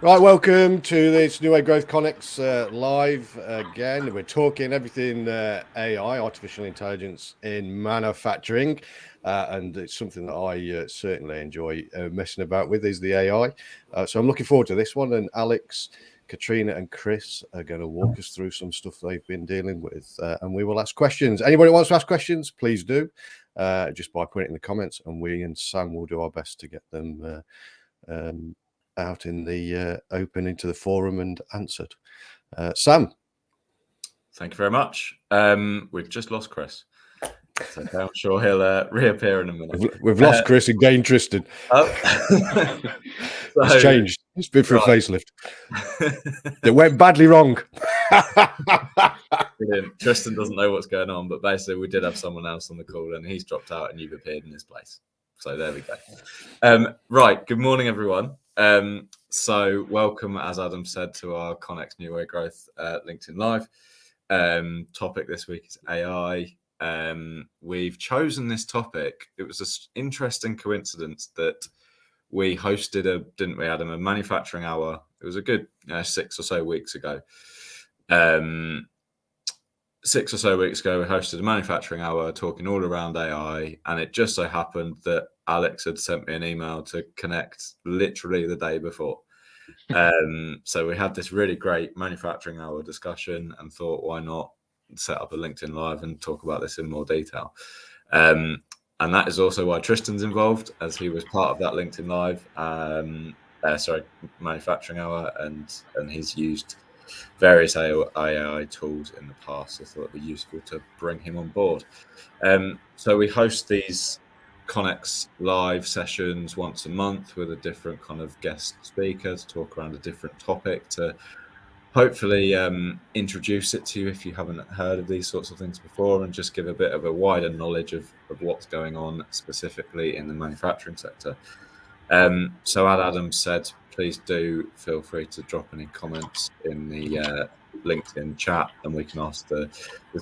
Right, welcome to this New Way Growth ConeX live again. We're talking everything AI, artificial intelligence in manufacturing, and it's something that I certainly enjoy messing about with is the AI. So I'm looking forward to this one. And Alex, Katrina, and Chris are going to walk us through some stuff they've been dealing with, and we will ask questions. Anybody who wants to ask questions, please do, just by putting it in the comments, and we and Sam will do our best to get them. Out in the open into the forum and answered. Sam. Thank you very much. We've just lost Chris. So I'm sure he'll reappear in a minute. We've lost Chris and gained Tristan. It's changed. It's been for a facelift. It went badly wrong. Brilliant. Tristan doesn't know what's going on, but basically we did have someone else on the call and he's dropped out and you've appeared in his place. So there we go. Right. Good morning, everyone. So welcome, as Adam said, to our ConeX New Way Growth LinkedIn Live. Topic this week is AI. We've chosen this topic. It was an interesting coincidence that we hosted didn't we, Adam, a manufacturing hour. It was a good 6 or so weeks ago. 6 or so weeks ago, we hosted a manufacturing hour talking all around AI, and it just so happened that Alex had sent me an email to connect literally the day before. So we had this really great manufacturing hour discussion and thought, why not set up a LinkedIn Live and talk about this in more detail? And that is also why Tristan's involved, as he was part of that LinkedIn Live, manufacturing hour, and he's used various AI tools in the past. So I thought it'd be useful to bring him on board. So we host these ConeX live sessions once a month with a different kind of guest speaker to talk around a different topic to hopefully introduce it to you if you haven't heard of these sorts of things before, and just give a bit of a wider knowledge of what's going on specifically in the manufacturing sector. So as Adam said, please do feel free to drop any comments in the LinkedIn chat and we can ask the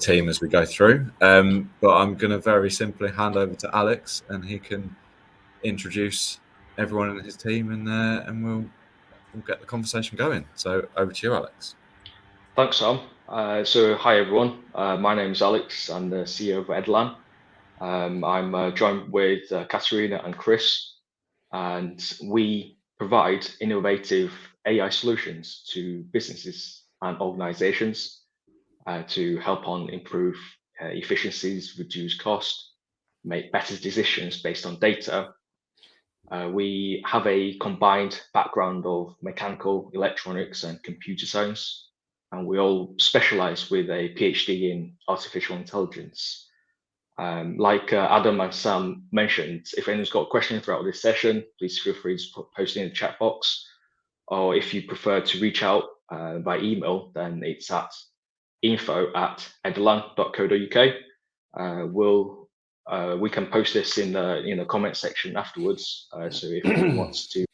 team as we go through. But I'm going to very simply hand over to Alex and he can introduce everyone in his team and we'll get the conversation going. So over to you, Alex. Thanks, Sam. So hi, everyone. My name is Alex. I'm the CEO of Edelan. I'm joined with Katerina and Chris, and we provide innovative AI solutions to businesses and organizations to help on improve efficiencies, reduce cost, make better decisions based on data. We have a combined background of mechanical, electronics, and computer science, and we all specialize with a PhD in artificial intelligence. Like Adam and Sam mentioned, if anyone's got a question throughout this session, please feel free to post it in the chat box. Or if you prefer to reach out by email, then it's at info@edelan.co.uk. We can post this in the comment section afterwards. So if anyone wants to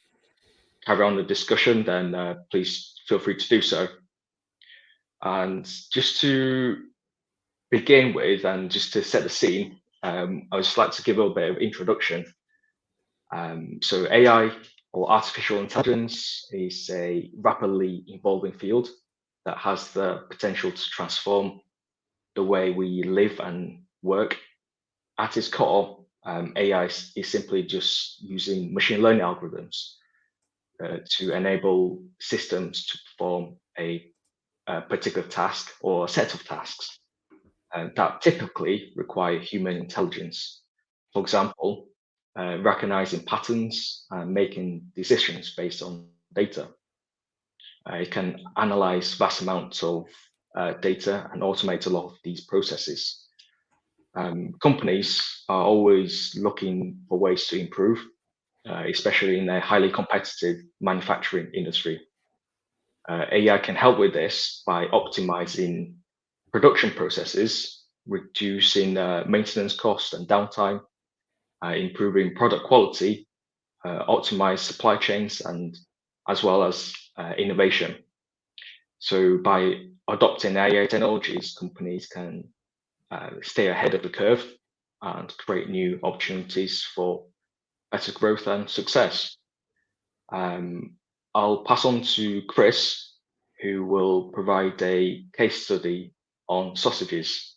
carry on the discussion, then please feel free to do so. And just to begin with, and just to set the scene, I would just like to give a little bit of introduction. So AI, or artificial intelligence, is a rapidly evolving field that has the potential to transform the way we live and work. At its core, AI is simply just using machine learning algorithms to enable systems to perform a particular task or a set of tasks that typically require human intelligence. For example, recognizing patterns and making decisions based on data. It can analyze vast amounts of data and automate a lot of these processes. Companies are always looking for ways to improve, especially in a highly competitive manufacturing industry. AI can help with this by optimizing production processes, reducing maintenance costs and downtime, improving product quality, optimize supply chains, and as well as innovation. So by adopting AI technologies, companies can stay ahead of the curve and create new opportunities for better growth and success. I'll pass on to Chris, who will provide a case study on sausages.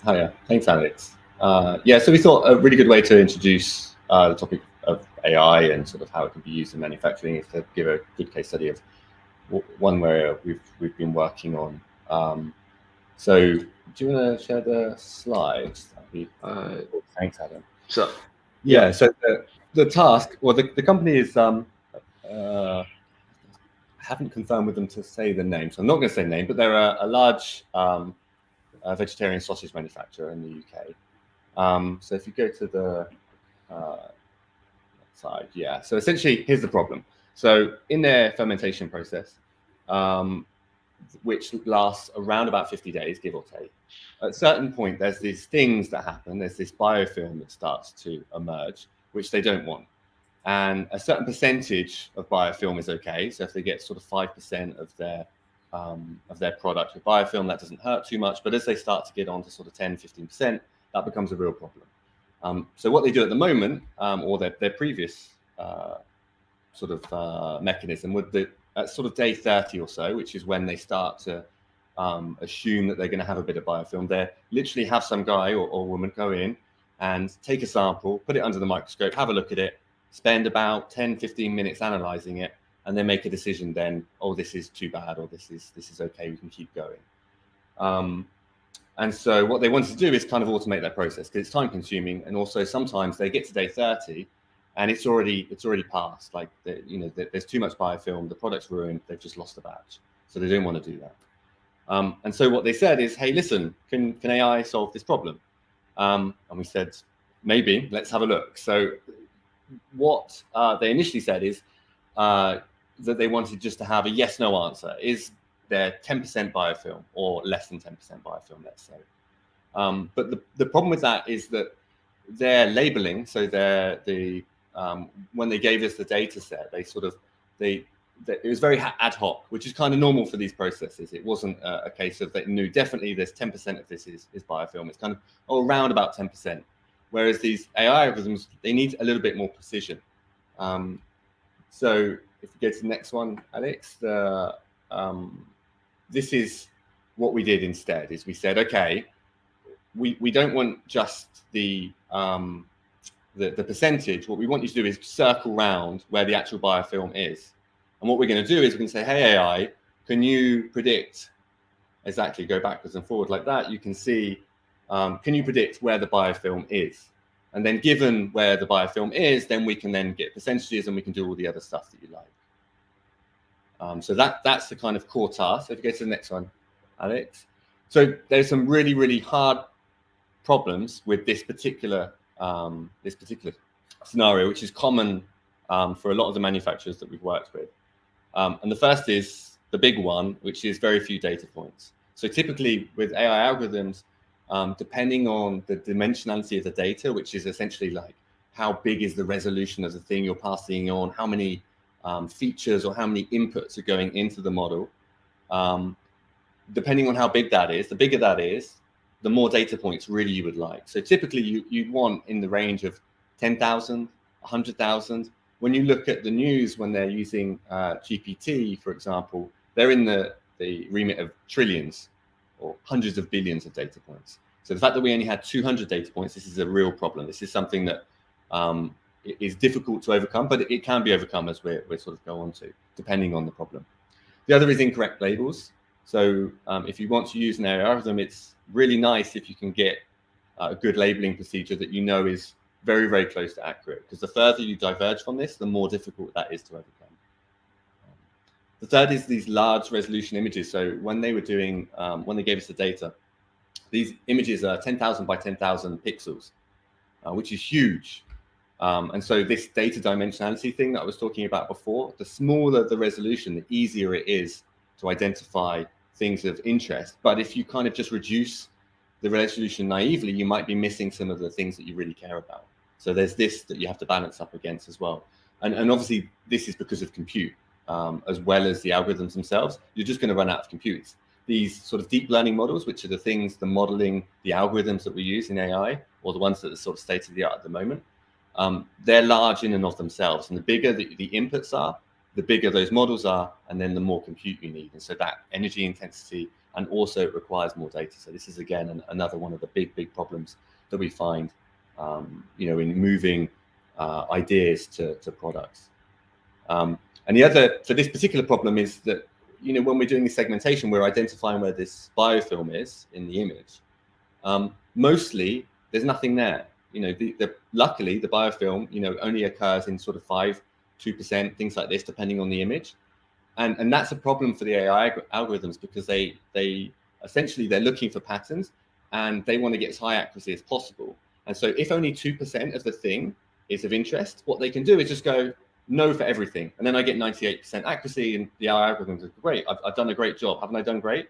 Hiya, thanks, Alex. Yeah, so we thought a really good way to introduce the topic of AI and sort of how it can be used in manufacturing is to give a good case study of one where we've been working on. So, do you want to share the slides? That'd be cool. Thanks, Adam. So, yeah. So the task, well, the company is haven't confirmed with them to say the name, so I'm not going to say the name, but they're a large vegetarian sausage manufacturer in the UK. So if you go to the side, yeah. So essentially, here's the problem. So in their fermentation process, which lasts around about 50 days, give or take, at a certain point, there's these things that happen. There's this biofilm that starts to emerge, which they don't want. And a certain percentage of biofilm is okay. So if they get sort of 5% of their product with biofilm, that doesn't hurt too much. But as they start to get on to sort of 10, 15%, that becomes a real problem. So what they do at the moment, or their previous sort of mechanism, would at sort of day 30 or so, which is when they start to assume that they're going to have a bit of biofilm, they literally have some guy or woman go in and take a sample, put it under the microscope, have a look at it, spend about 10, 15 minutes analyzing it, and then make a decision then, oh, this is too bad, or this is okay, we can keep going. And so what they wanted to do is kind of automate that process because it's time consuming, and also sometimes they get to day 30 and it's already passed. Like there's too much biofilm, the product's ruined, they've just lost the batch, so they don't want to do that. And so what they said is, hey, listen, can AI solve this problem? And we said, maybe, let's have a look. So what they initially said is that they wanted just to have a yes/no answer. Is there 10% biofilm or less than 10% biofilm, let's say? But the problem with that is that their labeling, so when they gave us the data set, it was very ad hoc, which is kind of normal for these processes. It wasn't a case of they knew definitely there's 10% of this is biofilm. It's kind of around about 10%. Whereas these AI algorithms, they need a little bit more precision. So if you go to the next one, Alex, this is what we did instead. Is we said, okay, we don't want just the percentage. What we want you to do is circle round where the actual biofilm is. And what we're going to do is we're going to say, hey, AI, can you predict exactly, go backwards and forward like that? You can see, can you predict where the biofilm is? And then given where the biofilm is, then we can then get percentages and we can do all the other stuff that you like. So that's the kind of core task. So if you go to the next one, Alex. So there's some really, really hard problems with this particular scenario, which is common for a lot of the manufacturers that we've worked with. And the first is the big one, which is very few data points. So typically with AI algorithms, depending on the dimensionality of the data, which is essentially like how big is the resolution of the thing you're passing on, how many features or how many inputs are going into the model, depending on how big that is, the bigger that is, the more data points really you would like. So typically you'd want in the range of 10,000, 100,000. When you look at the news, when they're using GPT, for example, they're in the remit of trillions or hundreds of billions of data points. So the fact that we only had 200 data points, this is a real problem. This is something that is difficult to overcome, but it can be overcome as we sort of go on to, depending on the problem. The other is incorrect labels. So if you want to use an AI algorithm, it's really nice if you can get a good labeling procedure that you know is very, very close to accurate, because the further you diverge from this, the more difficult that is to overcome. The third is these large resolution images. So when they were doing, when they gave us the data, these images are 10,000 by 10,000 pixels, which is huge. And so this data dimensionality thing that I was talking about before, the smaller the resolution, the easier it is to identify things of interest. But if you kind of just reduce the resolution naively, you might be missing some of the things that you really care about. So there's this that you have to balance up against as well. And obviously this is because of compute, as well as the algorithms themselves. You're just going to run out of compute. These sort of deep learning models, which are the things, the modeling, the algorithms that we use in AI, or the ones that are sort of state of the art at the moment, they're large in and of themselves. And the bigger the inputs are, the bigger those models are, and then the more compute you need. And so that energy intensity, and also it requires more data. So this is, again, another one of the big problems that we find, in moving ideas to products. And the other, for this particular problem, is that, when we're doing the segmentation, we're identifying where this biofilm is in the image. Mostly, there's nothing there. Luckily, the biofilm, only occurs in sort of 2%, things like this, depending on the image. And that's a problem for the AI algorithms, because they essentially, they're looking for patterns, and they want to get as high accuracy as possible. And so if only 2% of the thing is of interest, what they can do is just go no for everything. And then I get 98% accuracy, and the AI algorithms are great. I've done a great job. Haven't I done great?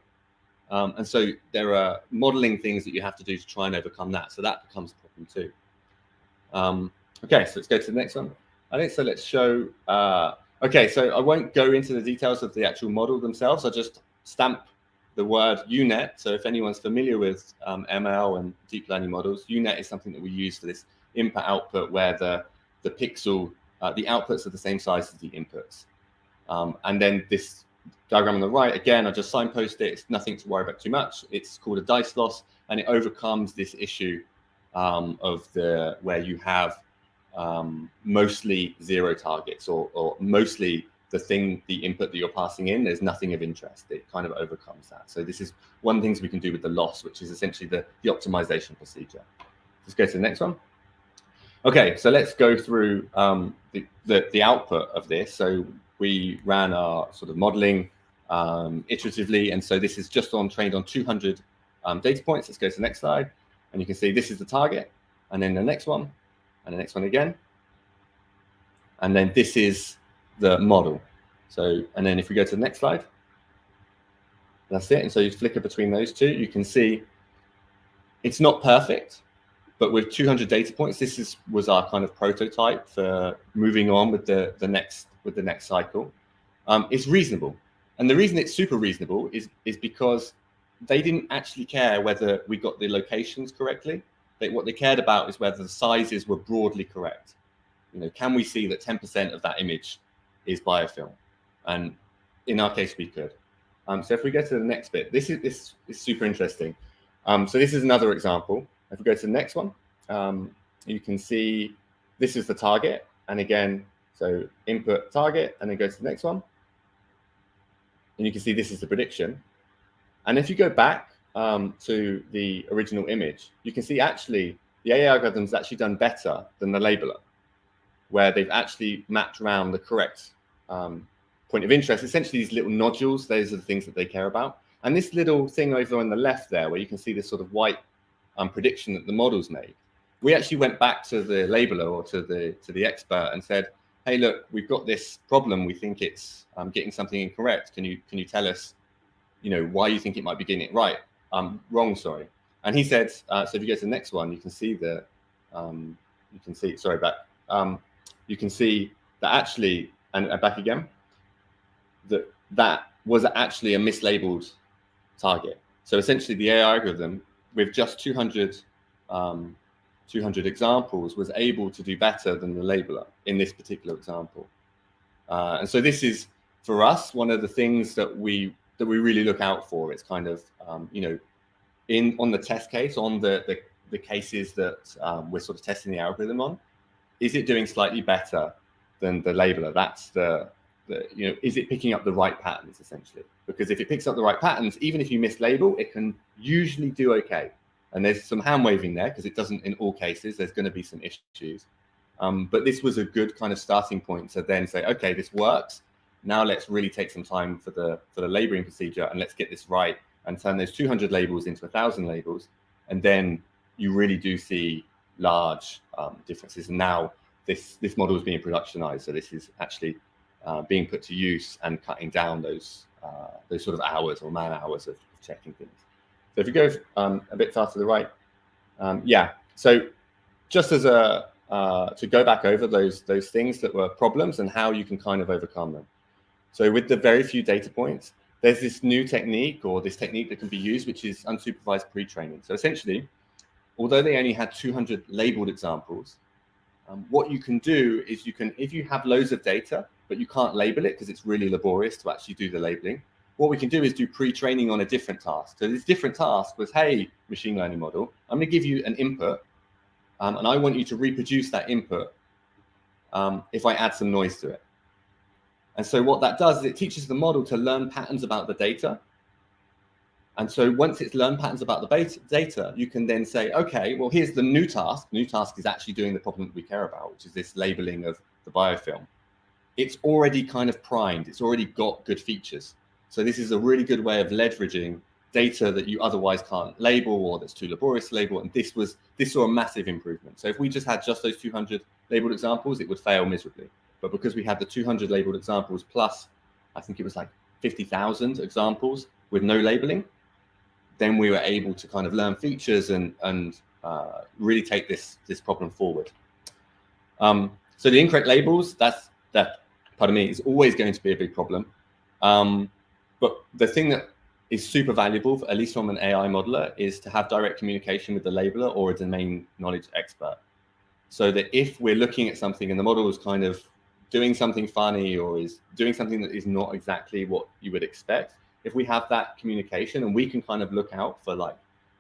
And so there are modeling things that you have to do to try and overcome that. So that becomes a problem too. Okay, so let's go to the next one. I think so. Let's show. Okay, so I won't go into the details of the actual model themselves. I'll just stamp the word UNet. So if anyone's familiar with ML and deep learning models, UNet is something that we use for this input-output, where the pixel, the outputs are the same size as the inputs. And then this diagram on the right, again, I just signpost it. It's nothing to worry about too much. It's called a dice loss, and it overcomes this issue of where you have mostly zero targets, or mostly the input that you're passing in, there's nothing of interest. It kind of overcomes that. So this is one of the things we can do with the loss, which is essentially the optimization procedure. Let's go to the next one. Okay, so let's go through the output of this. So we ran our sort of modeling iteratively, and so this is just trained on 200 data points. Let's go to the next slide, and you can see this is the target, and then the next one, and the next one again, and then this is the model. So, and then if we go to the next slide, that's it. And so you flicker between those two, you can see it's not perfect, but with 200 data points, this was our kind of prototype for moving on with the next cycle. It's reasonable, and the reason it's super reasonable is because they didn't actually care whether we got the locations correctly. What they cared about is whether the sizes were broadly correct. Can we see that 10% of that image is biofilm? And in our case, we could. So if we go to the next bit, this is super interesting. So this is another example. If we go to the next one, you can see this is the target. And again, so input target, and then go to the next one. And you can see this is the prediction. And if you go back to the original image, you can see actually the AI algorithm's actually done better than the labeler, where they've actually mapped around the correct point of interest. Essentially, these little nodules, those are the things that they care about. And this little thing over on the left there, where you can see this sort of white prediction that the models made, we actually went back to the labeler or to the expert and said, hey, look, we've got this problem. We think it's getting something incorrect. Can you tell us, why you think it might be getting it right? Wrong, sorry. And he said, so if you go to the next one, you can see sorry, back. You can see that actually, and back again, that was actually a mislabeled target. So essentially the AI algorithm with just 200 examples was able to do better than the labeler in this particular example. And so this is, for us, one of the things that we really look out for. It's kind of, on the test case, on the cases that we're sort of testing the algorithm on, is it doing slightly better than the labeler? That's is it picking up the right patterns, essentially? Because if it picks up the right patterns, even if you mislabel, it can usually do okay. And there's some hand waving there, because it doesn't in all cases. There's going to be some issues. But this was a good kind of starting point to then say, okay, this works. Now let's really take some time for the labeling procedure, and let's get this right and turn those 200 labels into 1,000 labels. And then you really do see large differences. And now this model is being productionized. So this is actually being put to use and cutting down those sort of hours or man hours of checking things. So if you go a bit far to the right, so just as to go back over those things that were problems and how you can kind of overcome them. So with the very few data points, there's this new technique, or this technique that can be used, which is unsupervised pre-training. So essentially, although they only had 200 labeled examples, What you can do is if you have loads of data, but you can't label it because it's really laborious to actually do the labeling, what we can do is do pre-training on a different task. So this different task was, hey, machine learning model, I'm going to give you an input, and I want you to reproduce that input if I add some noise to it. And so what that does is it teaches the model to learn patterns about the data. And so once it's learned patterns about the data, you can then say, okay, well, here's the new task. New task is actually doing the problem that we care about, which is this labeling of the biofilm. It's already kind of primed. It's already got good features. So this is a really good way of leveraging data that you otherwise can't label or that's too laborious to label. And this saw a massive improvement. So if we just had just those 200 labeled examples, it would fail miserably. But because we had the 200 labeled examples plus, I think it was like 50,000 examples with no labeling, then we were able to kind of learn features and really take this problem forward. So the incorrect labels, that pardon me, is always going to be a big problem. But the thing that is super valuable, at least from an AI modeler, is to have direct communication with the labeler or a domain knowledge expert. So that if we're looking at something and the model is kind of doing something funny or is doing something that is not exactly what you would expect, if we have that communication and we can kind of look out for, like,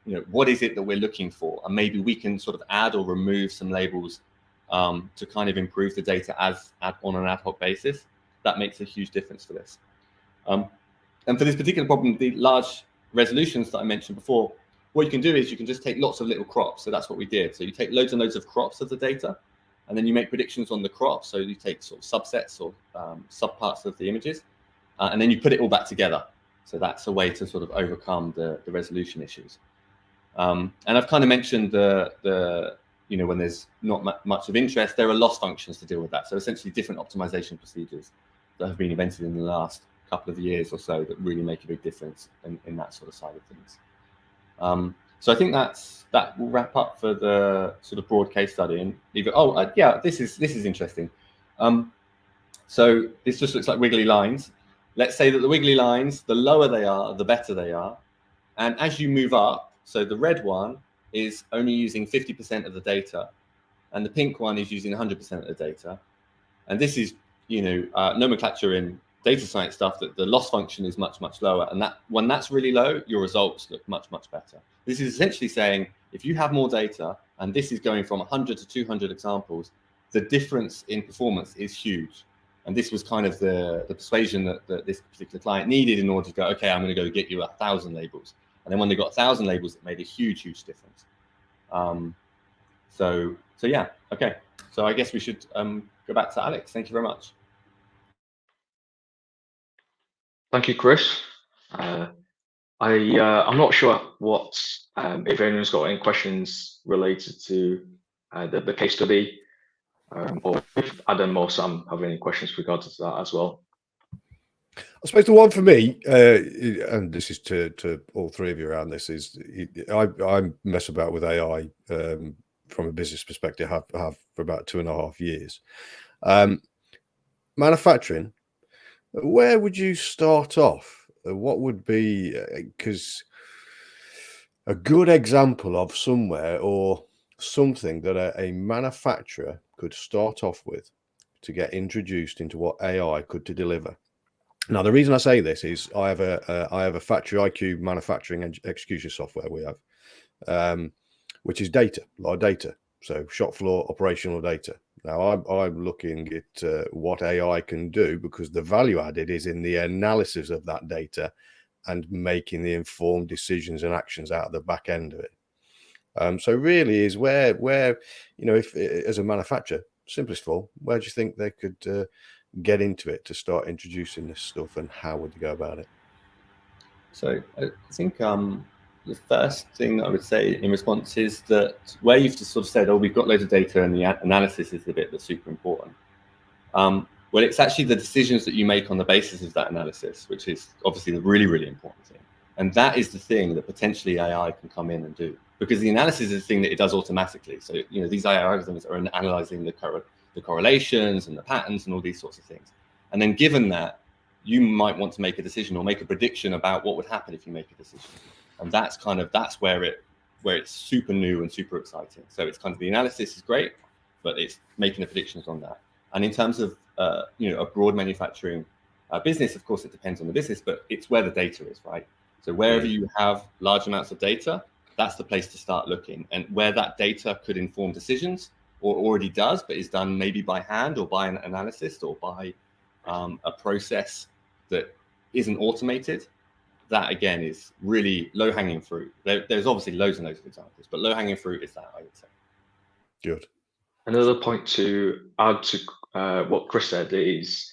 you know, what is it that we're looking for? And maybe we can sort of add or remove some labels to kind of improve the data on an ad hoc basis. That makes a huge difference for this. And for this particular problem, the large resolutions that I mentioned before, what you can do is you can just take lots of little crops. So that's what we did. So you take loads and loads of crops of the data, and then you make predictions on the crops. So you take sort of subsets or subparts of the images, and then you put it all back together. So that's a way to sort of overcome the resolution issues. And I've kind of mentioned the you know, when there's not much of interest, there are loss functions to deal with that. So essentially different optimization procedures that have been invented in the last couple of years or so that really make a big difference in that sort of side of things. So I think that will wrap up for the sort of broad case study. And leave it. Yeah, this is interesting. So this just looks like wiggly lines. Let's say that the wiggly lines, the lower they are, the better they are. And as you move up, so the red one is only using 50% of the data, and the pink one is using 100% of the data. And this is, you know, nomenclature in data science stuff, that the loss function is much, much lower. And that when that's really low, your results look much, much better. This is essentially saying, if you have more data, and this is going from 100 to 200 examples, the difference in performance is huge. And this was kind of the persuasion that this particular client needed in order to go, okay, I'm going to go get you 1,000 labels. And then when they got 1,000 labels, it made a huge, huge difference. So yeah, okay. So I guess we should go back to Alex. Thank you very much. Thank you, Chris. I'm not sure what if anyone's got any questions related to the case study, or if Adam or Sam have any questions with regard to that as well. I suppose the one for me, and this is to all three of you around this, is I mess about with AI from a business perspective, have for about 2.5 years. Manufacturing, where would you start off? What would be, because a good example of somewhere or something that a manufacturer could start off with to get introduced into what AI could to deliver? Now, the reason I say this is I have a Factory IQ manufacturing execution software we have, which is data, a lot of data. So shop floor operational data. Now I'm looking at what AI can do, because the value added is in the analysis of that data and making the informed decisions and actions out of the back end of it. So really is where you know, if as a manufacturer, simplest of all, where do you think they could get into it to start introducing this stuff, and how would they go about it? So I think the first thing I would say in response is that where you've just sort of said, oh, we've got loads of data and the analysis is the bit that's super important. Well, it's actually the decisions that you make on the basis of that analysis, which is obviously the really, really important thing. And that is the thing that potentially AI can come in and do, because the analysis is the thing that it does automatically. So, you know, these AI algorithms are analyzing the correlations and the patterns and all these sorts of things. And then given that, you might want to make a decision or make a prediction about what would happen if you make a decision. And that's where it's super new and super exciting. So it's kind of, the analysis is great. but it's making the predictions on that. And in terms of a broad manufacturing business, of course, it depends on the business, but it's where the data is, right? So wherever you have large amounts of data, that's the place to start looking. And where that data could inform decisions, or already does, but is done maybe by hand or by an analyst or by a process that isn't automated, that again is really low-hanging fruit. There's obviously loads and loads of examples, but low-hanging fruit is that, I would say. Good. Another point to add to what Chris said is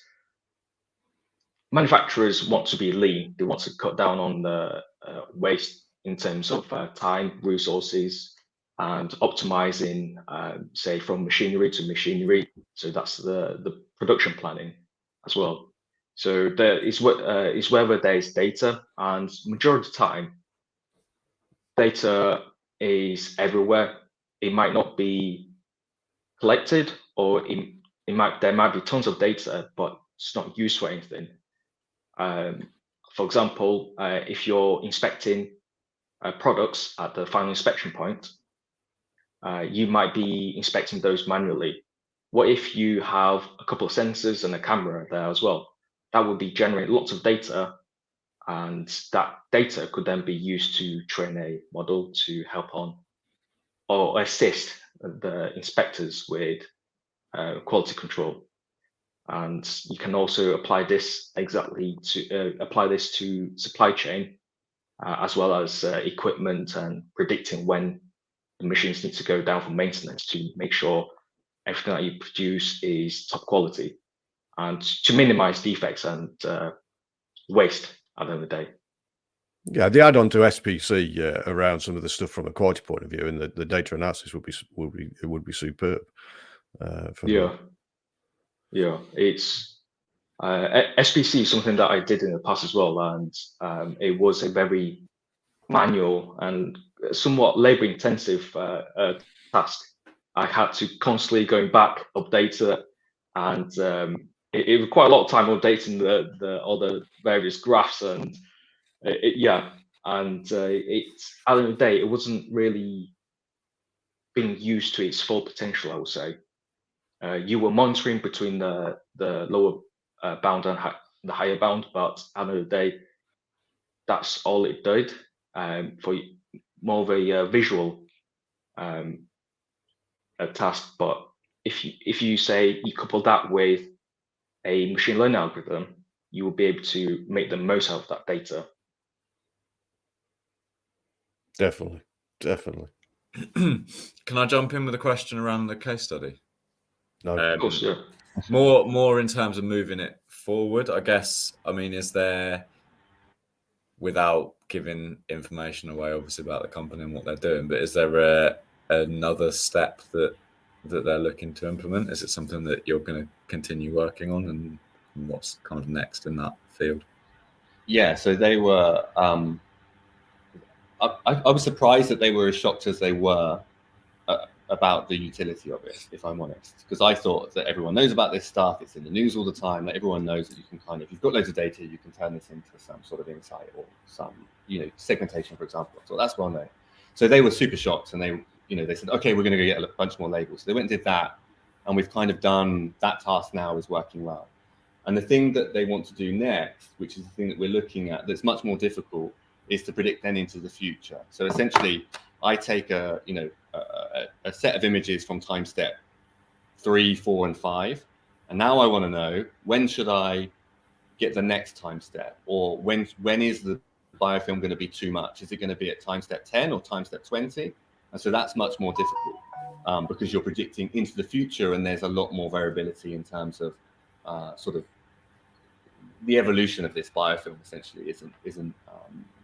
manufacturers want to be lean. They want to cut down on the waste in terms of time, resources, and optimizing, say, from machinery to machinery. So that's the production planning as well. So there is whether there's data, and majority of the time, data is everywhere. It might not be collected, or there might be tons of data, but it's not used for anything. For example, if you're inspecting products at the final inspection point, you might be inspecting those manually. What if you have a couple of sensors and a camera there as well? That would be generating lots of data, and that data could then be used to train a model to help on or assist the inspectors with quality control. And you can also apply this to supply chain, as well as equipment, and predicting when the machines need to go down for maintenance to make sure everything that you produce is top quality, and to minimize defects and waste at the end of the day. Yeah, the add-on to SPC around some of the stuff from a quality point of view and the data analysis would be superb. Yeah, it's SPC is something that I did in the past as well, and it was a very manual and somewhat labor-intensive task. I had to constantly going back, update it, and it was quite a lot of time updating all the various graphs, and at the end of the day, it wasn't really being used to its full potential, I would say. You were monitoring between the lower bound and the higher bound, but at the end of the day, that's all it did, for more of a visual task. But if you say you couple that with a machine learning algorithm, you will be able to make the most out of that data. Definitely. Can I jump in with a question around the case study? No. Of course, yeah. More in terms of moving it forward, I guess. I mean, is there, without giving information away, obviously, about the company and what they're doing, but is there another step that they're looking to implement? Is it something that you're going to continue working on, and what's kind of next in that field? Yeah, so they were. I was surprised that they were as shocked as they were about the utility of it, if I'm honest, because I thought that everyone knows about this stuff. It's in the news all the time. That everyone knows that you can kind of, if you've got loads of data, you can turn this into some sort of insight or some, segmentation, for example. So that's well known. So they were super shocked, and they said, okay, we're going to go get a bunch more labels. So they went and did that, and we've kind of done that task now is working well. And the thing that they want to do next, which is the thing that we're looking at, that's much more difficult, is to predict then into the future. So essentially, I take a set of images from time step 3, 4, and 5, and now I want to know, when should I get the next time step, or when is the biofilm going to be too much? Is it going to be at time step 10 or time step 20? And so that's much more difficult, because you're predicting into the future, and there's a lot more variability in terms of sort of the evolution of this biofilm. Essentially isn't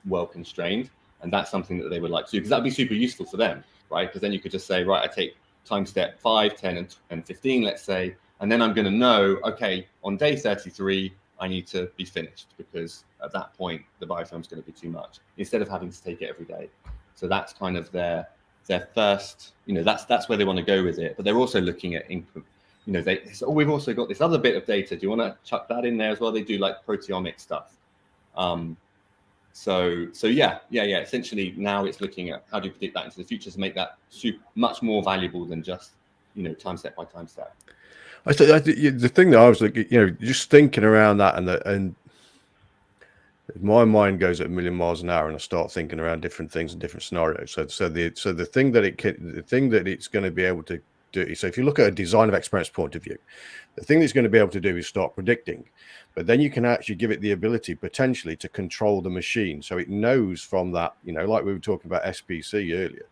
well constrained, and that's something that they would like to do, because that'd be super useful for them, right? Because then you could just say, right, I take time step 5, 10, and 15, let's say, and then I'm going to know, okay, on day 33 I need to be finished, because at that point the biofilm is going to be too much, instead of having to take it every day. So that's kind of their first, that's where they want to go with it. But they're also looking at we've also got this other bit of data. Do you want to chuck that in there as well? They do like proteomic stuff. So yeah. Essentially, now it's looking at how do you predict that into the future to make that much more valuable than just time step by time step. I think the thing that I was like, just thinking around that, and my mind goes at a million miles an hour, and I start thinking around different things and different scenarios. So the thing that it's going to be able to do. So if you look at a design of experience point of view, the thing that it's going to be able to do is start predicting, but then you can actually give it the ability potentially to control the machine. So it knows from that, like we were talking about SPC earlier,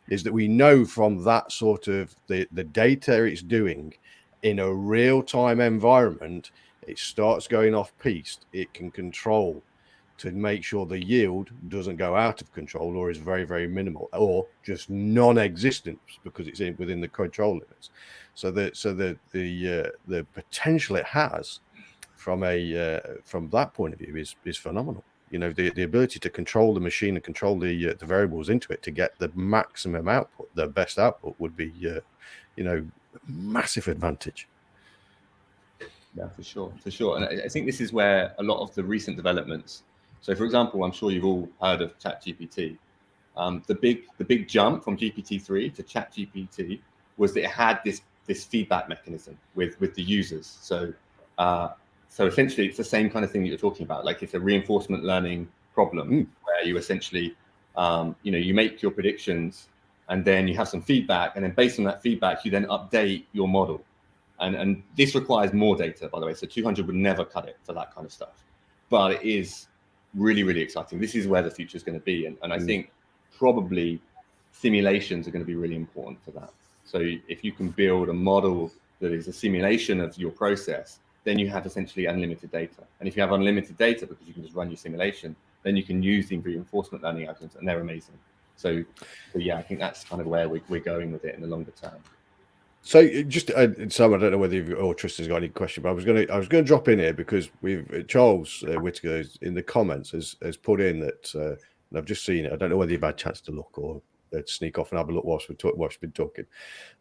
is that we know from that sort of the data it's doing in a real-time environment, it starts going off piste, it can control to make sure the yield doesn't go out of control or is very, very minimal or just non-existent because it's within the control limits. So the potential it has from that point of view is phenomenal. The ability to control the machine and control the variables into it to get the maximum output, the best output, would be massive advantage. Yeah, for sure. And I think this is where a lot of the recent developments. So, for example, I'm sure you've all heard of ChatGPT. The big jump from GPT-3 to ChatGPT was that it had this feedback mechanism with the users. So essentially, it's the same kind of thing that you're talking about. Like, it's a reinforcement learning problem where you essentially, you make your predictions, and then you have some feedback, and then based on that feedback, you then update your model. And this requires more data, by the way. So 200 would never cut it for that kind of stuff. But it is really, really exciting. This is where the future is going to be. And I think probably simulations are going to be really important for that. So if you can build a model that is a simulation of your process, then you have essentially unlimited data. And if you have unlimited data because you can just run your simulation, then you can use the reinforcement learning algorithms, and they're amazing. So yeah, I think that's kind of where we're going with it in the longer term. So just Sam, I don't know whether you or Tristan's got any question, but I was going to drop in here because we've Charles Whittaker in the comments has put in that, and I've just seen it. I don't know whether you've had a chance to look or sneak off and have a look whilst we've been talking.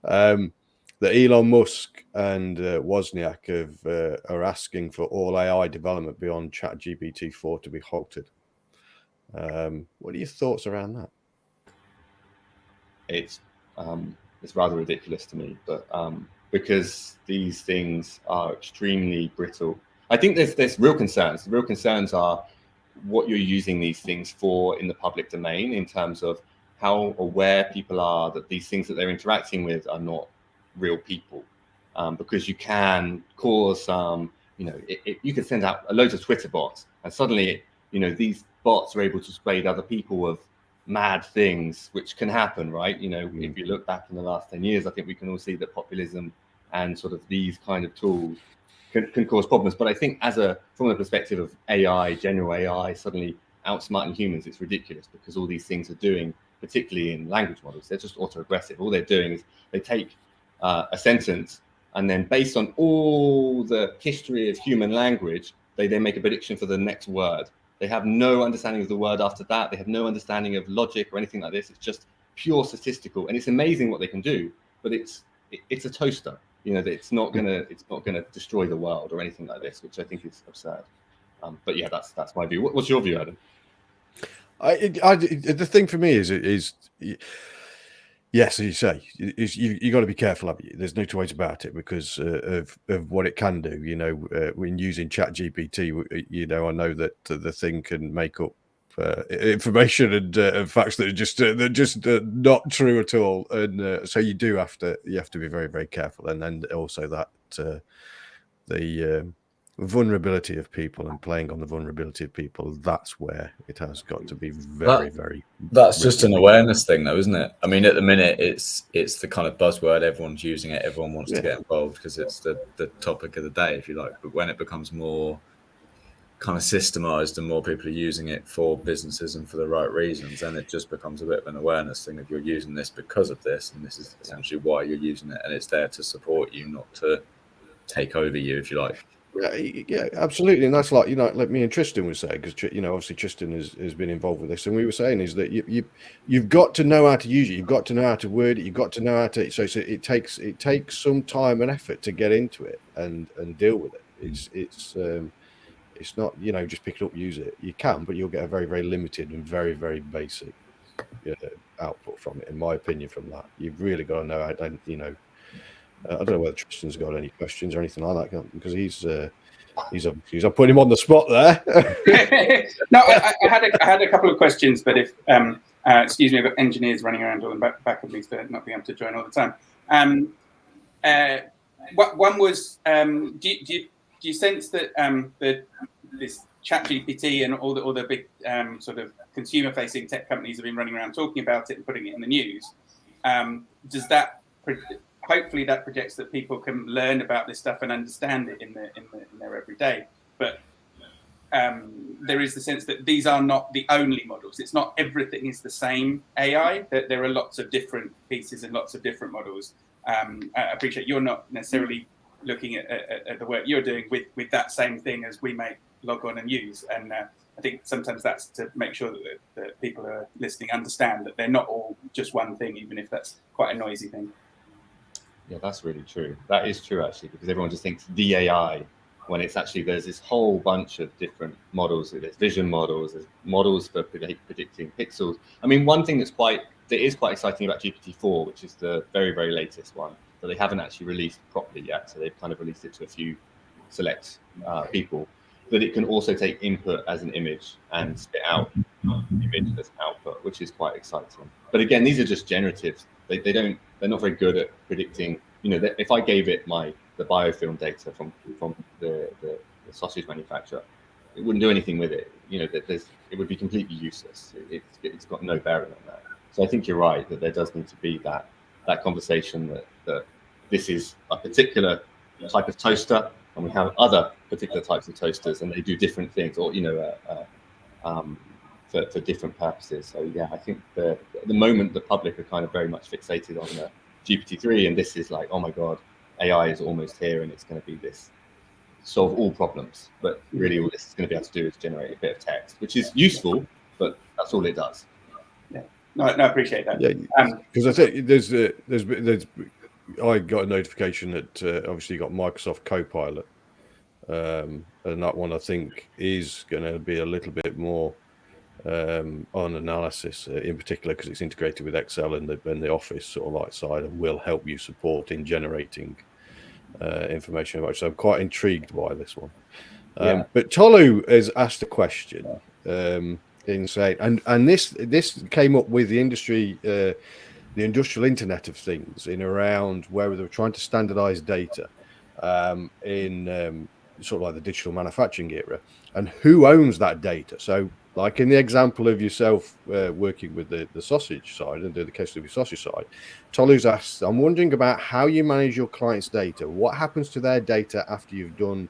That Elon Musk and Wozniak are asking for all AI development beyond ChatGPT-4 to be halted. What are your thoughts around that? It's rather ridiculous to me, but because these things are extremely brittle, I think there's real concerns. The real concerns are what you're using these things for in the public domain, in terms of how aware people are that these things that they're interacting with are not real people, because you can cause you can send out loads of Twitter bots, and suddenly these bots are able to persuade other people of mad things, which can happen, right? If you look back in the last 10 years, I think we can all see that populism and sort of these kind of tools can cause problems. But I think from the perspective of AI, general AI, suddenly outsmarting humans, it's ridiculous, because all these things are doing, particularly in language models, they're just auto-aggressive. All they're doing is they take a sentence, and then based on all the history of human language, they then make a prediction for the next word. They have no understanding of the word after that. They have no understanding of logic or anything like this. It's just pure statistical, and it's amazing what they can do. But it's a toaster. It's not gonna destroy the world or anything like this, which I think is absurd. But yeah, that's my view. What's your view, Adam? The thing for me is yes, as you say, you got to be careful of it. There's no two ways about it because of what it can do. When using ChatGPT, I know that the thing can make up information and facts that are just not true at all, and so you have to be very, very careful. And then also that the vulnerability of people and playing on the vulnerability of people, that's where it has got to be very that's just an awareness thing, though, isn't it? I mean, at the minute it's the kind of buzzword, everyone's using it, everyone wants to get involved because it's the topic of the day, if you like. But when it becomes more kind of systemized and more people are using it for businesses and for the right reasons, then it just becomes a bit of an awareness thing of you're using this because of this, and this is essentially why you're using it, and it's there to support you, not to take over you, if you like. Yeah, absolutely. And that's like like me and Tristan was saying, because obviously Tristan has been involved with this, and we were saying is that you've got to know how to use it, you've got to know how to word it, you've got to know how to. So it takes some time and effort to get into it and deal with it. It's not just pick it up, use it. You can, but you'll get a very, very limited and very, very basic output from it, in my opinion. From that, you've really got to know how I don't know whether Tristan's got any questions or anything like that, because he's I put him on the spot there. No, I had a couple of questions, but if excuse me, I've got engineers running around on the back of me for not being able to join all the time. One was, do you sense that this ChatGPT and all the big sort of consumer-facing tech companies have been running around talking about it and putting it in the news? Does that hopefully that projects that people can learn about this stuff and understand it in their everyday? But there is the sense that these are not the only models. It's not everything is the same AI. There are lots of different pieces and lots of different models. I appreciate you're not necessarily looking at the work you're doing with that same thing as we may log on and use. And I think sometimes that's to make sure that people who are listening understand that they're not all just one thing, even if that's quite a noisy thing. Yeah, that's really true. That is true, actually, because everyone just thinks the AI, when it's actually, there's this whole bunch of different models. There's vision models, there's models for predicting pixels. I mean, one thing that is quite exciting about GPT-4, which is the very, very latest one, that they haven't actually released properly yet. So they've kind of released it to a few select people, that it can also take input as an image and spit out image as output, which is quite exciting. But again, these are just generatives. They're not very good at predicting. You know, if I gave it the biofilm data from the sausage manufacturer, it wouldn't do anything with it. You know, it would be completely useless. It's got no bearing on that. So I think you're right that there does need to be that conversation that this is a particular type of toaster, and we have other particular types of toasters, and they do different things, or for different purposes. So yeah, I think at the moment the public are kind of very much fixated on the GPT-3, and this is like, oh my god, AI is almost here, and it's going to be this solve all problems. But really, all this is going to be able to do is generate a bit of text, which is useful, but that's all it does. Yeah, no, I appreciate that. Yeah, because I think there's I got a notification that obviously you got Microsoft Copilot, and that one I think is going to be a little bit more on analysis, in particular because it's integrated with Excel and the Office sort of like side, and will help you support in generating information about. So I'm quite intrigued by this one. But Tolu has asked a question in saying, and this came up with the industry, the industrial Internet of Things, in around where they were trying to standardize data in sort of like the digital manufacturing era, and who owns that data. So like in the example of yourself working with the sausage side and the case of your sausage side, Tolu's asked, I'm wondering about how you manage your clients' data. What happens to their data after you've done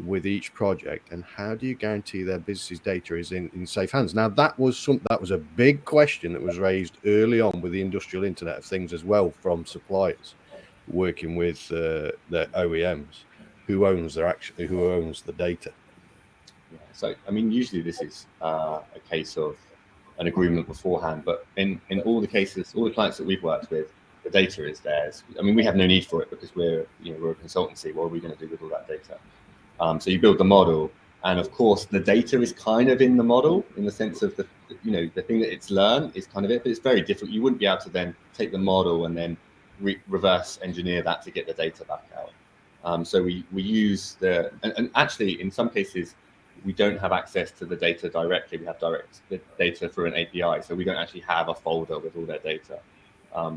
with each project, and how do you guarantee their business's data is in safe hands? Now that was a big question that was raised early on with the industrial Internet of Things as well, from suppliers working with their OEMs. Who owns the data? Yeah, so I mean, usually this is a case of an agreement beforehand, but in all the cases, all the clients that we've worked with, the data is theirs. I mean, we have no need for it because we're a consultancy. What are we going to do with all that data? So you build the model, and of course the data is kind of in the model, in the sense of the thing that it's learned is kind of it, but it's very different. You wouldn't be able to then take the model and then reverse engineer that to get the data back out. So we use and actually in some cases we don't have access to the data directly. We have the data through an API, so we don't actually have a folder with all their data.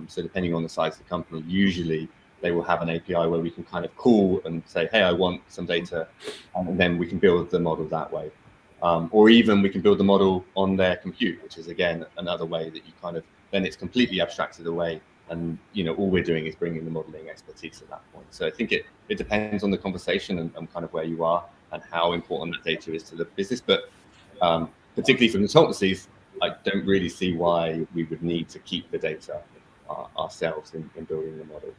So depending on the size of the company, usually they will have an API where we can kind of call and say, hey, I want some data, and then we can build the model that way. Or even we can build the model on their compute, which is again another way that you kind of, then it's completely abstracted away, and all we're doing is bringing the modeling expertise at that point. So I think it depends on the conversation and kind of where you are and how important the data is to the business. But particularly for consultancies, I don't really see why we would need to keep the data ourselves in building the model.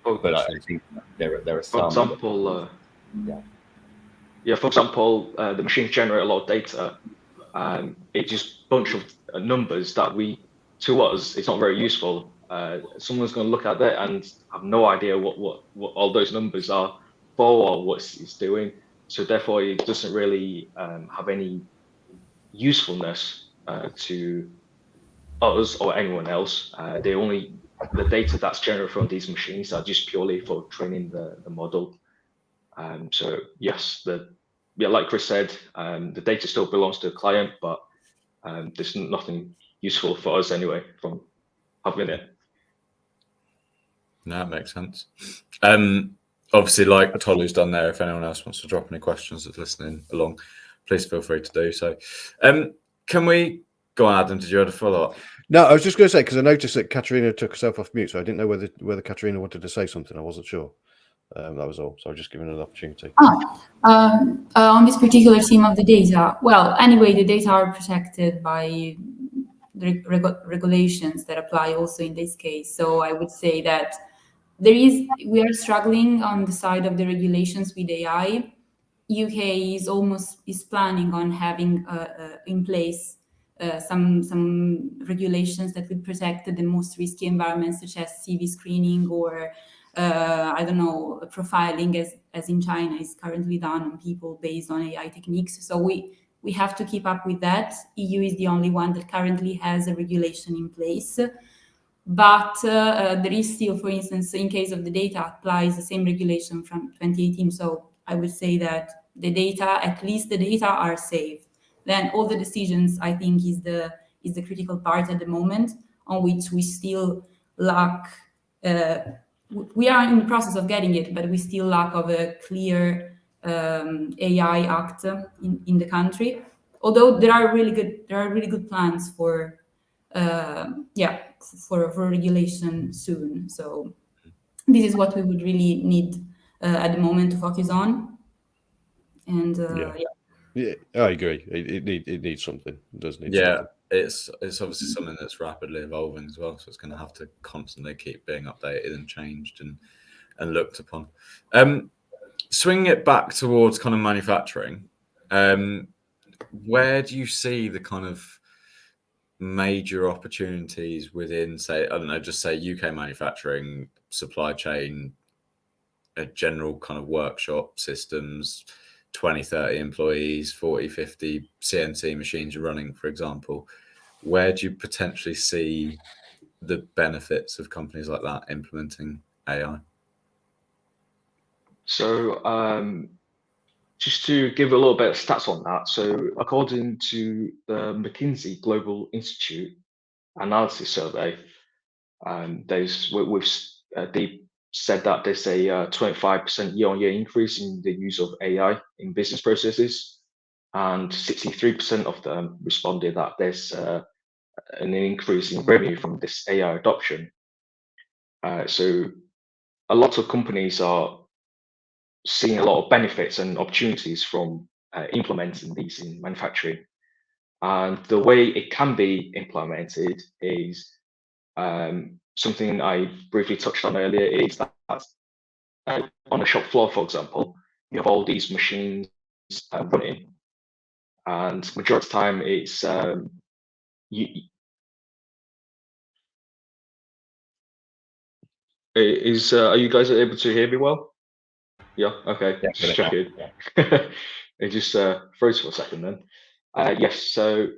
But I think there are some. For example, for example, the machines generate a lot of data, and it's just a bunch of numbers that to us, it's not very useful. Someone's going to look at that and have no idea what all those numbers are for or what it's doing. So therefore, it doesn't really have any usefulness to us or anyone else. They only the data that's generated from these machines are just purely for training the model. So yes, like Chris said, the data still belongs to the client, but there's nothing useful for us anyway from having it. No, that makes sense. Obviously, like Tolu's done there, if anyone else wants to drop any questions that's listening along, please feel free to do so. Can we go on, Adam? Did you have a follow-up? No, I was just going to say, because I noticed that Katerina took herself off mute, so I didn't know whether Katerina wanted to say something. I wasn't sure. That was all. So I was just giving her an opportunity. On this particular theme of the data, well, anyway, the data are protected by the regulations that apply also in this case. So I would say that we are struggling on the side of the regulations with AI. UK is planning on having in place some regulations that would protect the most risky environments, such as CV screening or I don't know, profiling as in China is currently done on people based on AI techniques. So we have to keep up with that. EU is the only one that currently has a regulation in place. But there is still, for instance, in case of the data, applies the same regulation from 2018. So I would say that the data, at least the data, are safe. Then all the decisions, I think, is the critical part at the moment, on which we still lack. We are in the process of getting it, but we still lack of a clear AI act in the country. Although there are really good plans for regulation soon. So this is what we would really need at the moment to focus on. And yeah, I agree. It needs something. It does need something. It's obviously something that's rapidly evolving as well, so it's going to have to constantly keep being updated and changed and looked upon. Swinging it back towards kind of manufacturing, where do you see the kind of major opportunities within, say, I don't know, just say UK manufacturing, supply chain, a general kind of workshop systems, 20, 30 employees, 40, 50 CNC machines running, for example? Where do you potentially see the benefits of companies like that implementing AI? So just to give a little bit of stats on that. So according to the McKinsey Global Institute Analysis Survey, they said that there's a 25% year-on-year increase in the use of AI in business processes, and 63% of them responded that there's an increase in revenue from this AI adoption. So a lot of companies are seeing a lot of benefits and opportunities from implementing these in manufacturing. And the way it can be implemented is something I briefly touched on earlier, is that on the shop floor, for example, you have all these machines running, and majority of the time it's are you guys able to hear me well? Yeah, okay. Yeah, just checking. It just froze for a second then. Yes, so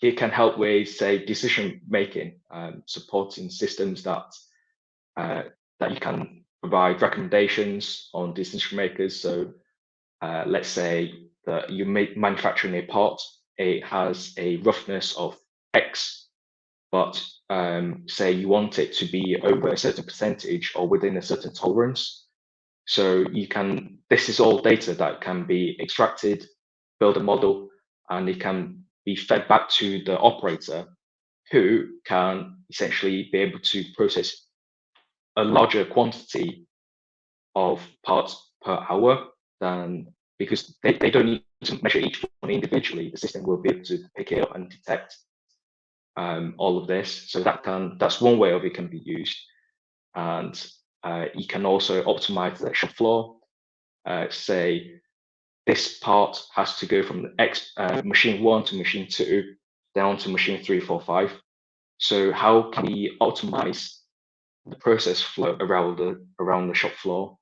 it can help with, say, decision making, supporting systems that you can provide recommendations on decision makers. So let's say that you manufacturing a part, it has a roughness of X, but say you want it to be over a certain percentage or within a certain tolerance. So this is all data that can be extracted, build a model, and it can be fed back to the operator, who can essentially be able to process a larger quantity of parts per hour because they don't need to measure each one individually. The system will be able to pick it up and detect all of this. So that's one way of it can be used. And you can also optimize the shop floor. Say this part has to go from machine 1 to machine 2 down to machine 3, 4, 5. So how can we optimize the process flow around the shop floor?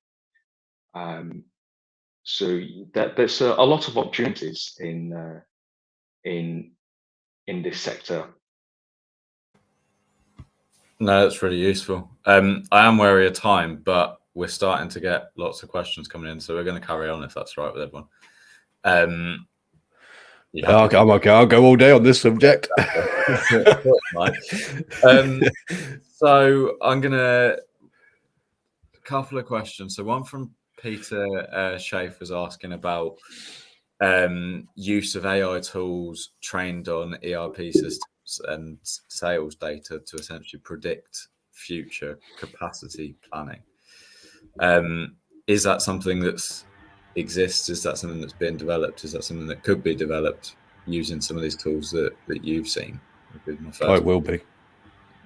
So there's a lot of opportunities in this sector. No, that's really useful. I am wary of time, but we're starting to get lots of questions coming in, so we're going to carry on if that's right with everyone. Okay, I'm okay. I'll go all day on this subject. So I'm gonna a couple of questions. So one from Peter Schaaf was asking about use of AI tools trained on ERP systems and sales data to essentially predict future capacity planning. Is that something that's exists? Is that something that's been developed? Is that something that could be developed using some of these tools that you've seen? It will be.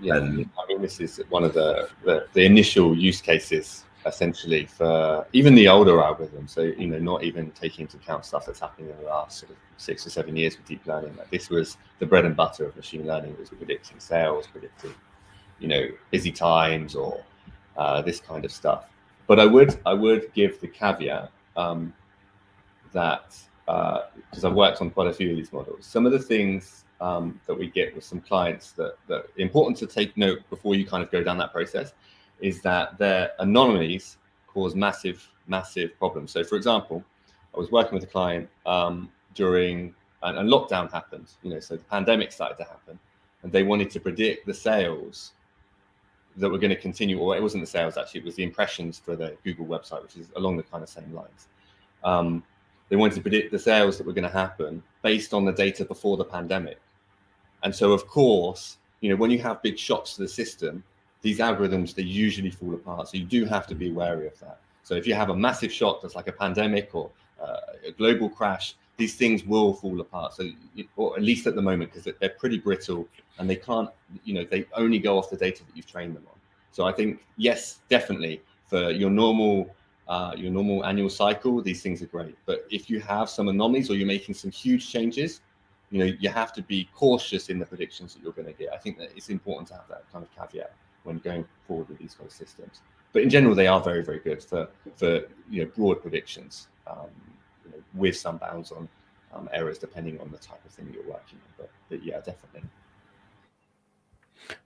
Yeah, I mean, this is one of the initial use cases, essentially, for even the older algorithms. So, you know, not even taking into account stuff that's happening in the last sort of 6 or 7 years with deep learning. Like, this was the bread and butter of machine learning, was predicting sales, predicting, you know, busy times, or this kind of stuff. But I would give the caveat that because I've worked on quite a few of these models, some of the things that we get with some clients that important to take note before you kind of go down that process is that their anomalies cause massive problems. So, for example, I was working with a client during and lockdown happened, you know, so the pandemic started to happen, and they wanted to predict the sales that were going to continue, or it wasn't the sales actually, it was the impressions for the Google website, which is along the kind of same lines. They wanted to predict the sales that were going to happen based on the data before the pandemic. And so, of course, you know, when you have big shocks to the system, these algorithms, they usually fall apart. So you do have to be wary of that. So if you have a massive shock that's like a pandemic or a global crash, these things will fall apart. So, or at least at the moment, because they're pretty brittle and they can't, you know, they only go off the data that you've trained them on. So I think, yes, definitely for your normal annual cycle, these things are great. But if you have some anomalies or you're making some huge changes, you know, you have to be cautious in the predictions that you're going to get. I think that it's important to have that kind of caveat when going forward with these kind of systems. But in general, they are very, very good for you know, broad predictions, you know, with some bounds on errors depending on the type of thing that you're working on. But yeah, definitely.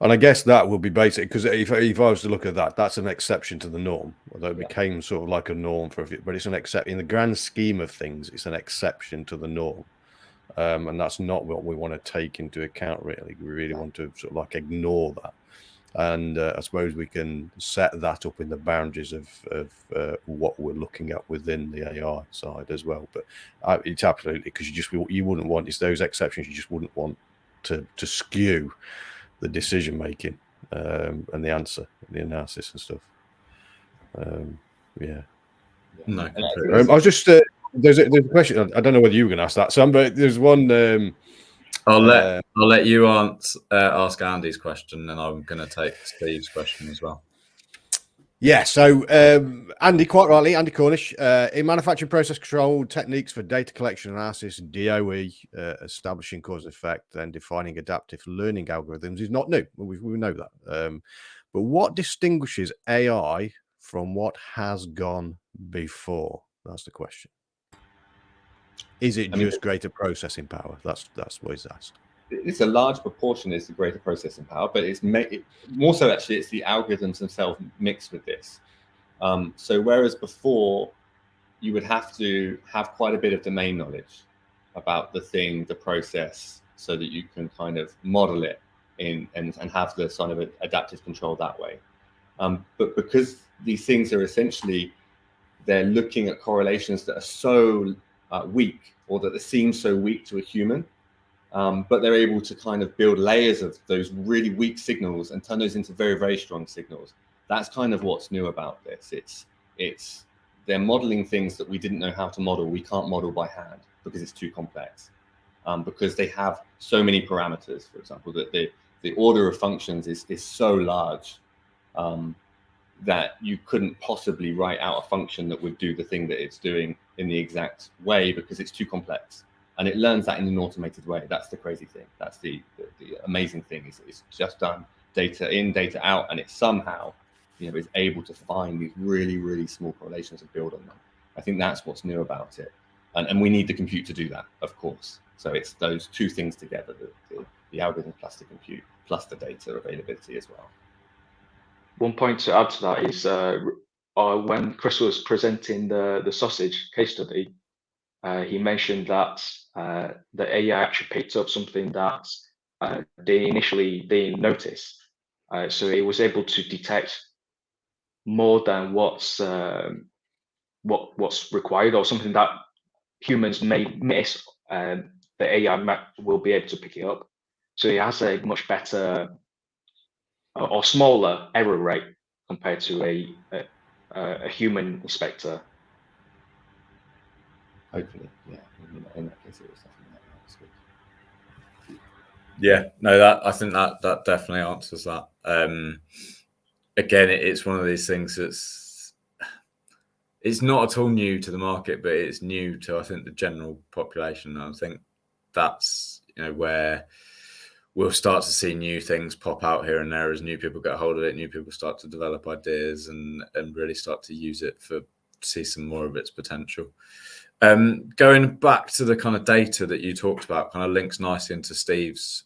And I guess that will be basic, because if I was to look at that, that's an exception to the norm. Although it became sort of like a norm for a few, but it's an exception in the grand scheme of things. It's an exception to the norm, and that's not what we want to take into account. Really, we really want to sort of like ignore that. And I suppose we can set that up in the boundaries of what we're looking at within the AI side as well. But it's absolutely, because you wouldn't want, it's those exceptions you just wouldn't want to skew the decision making and the answer, the analysis and stuff. Yeah. No. I was just there's a question. I don't know whether you were going to ask that, Sam, but there's one. I'll let you ask Andy's question, and I'm going to take Steve's question as well. Yeah, so Andy, quite rightly, Andy Cornish, in manufacturing process control techniques for data collection analysis, DOE, establishing cause and effect, and defining adaptive learning algorithms is not new. We know that. But what distinguishes AI from what has gone before? That's the question. Is it just greater processing power? That's what he's asked. It's a large proportion is the greater processing power, but it's more so actually it's the algorithms themselves mixed with this. So whereas before you would have to have quite a bit of domain knowledge about the thing, the process, so that you can kind of model it in and have the sort of adaptive control that way. But because these things are essentially, they're looking at correlations that are so weak, or that they seem so weak to a human, but they're able to kind of build layers of those really weak signals and turn those into very, very strong signals. That's kind of what's new about this. It's they're modeling things that we didn't know how to model. We can't model by hand because it's too complex, because they have so many parameters, for example, that the order of functions is so large that you couldn't possibly write out a function that would do the thing that it's doing in the exact way, because it's too complex. And it learns that in an automated way. That's the crazy thing. That's the amazing thing, is it's just done data in, data out, and it somehow, you know, is able to find these really, really small correlations and build on them. I think that's what's new about it. And we need the compute to do that, of course. So it's those two things together, the algorithm plus the compute plus the data availability as well. One point to add to that is when Chris was presenting the sausage case study, he mentioned that the AI actually picked up something that they initially didn't notice. So it was able to detect more than what's required, or something that humans may miss. The AI will be able to pick it up. So it has a much better or smaller error rate compared to a human inspector. Hopefully, yeah. In that case, it was something like that. That's good. Yeah, no, I think that definitely answers that. Again, it's one of these things it's not at all new to the market, but it's new to, I think, the general population. And I think that's, where we'll start to see new things pop out here and there as new people get hold of it, new people start to develop ideas and really start to use it see some more of its potential. Going back to the kind of data that you talked about, kind of links nicely into Steve's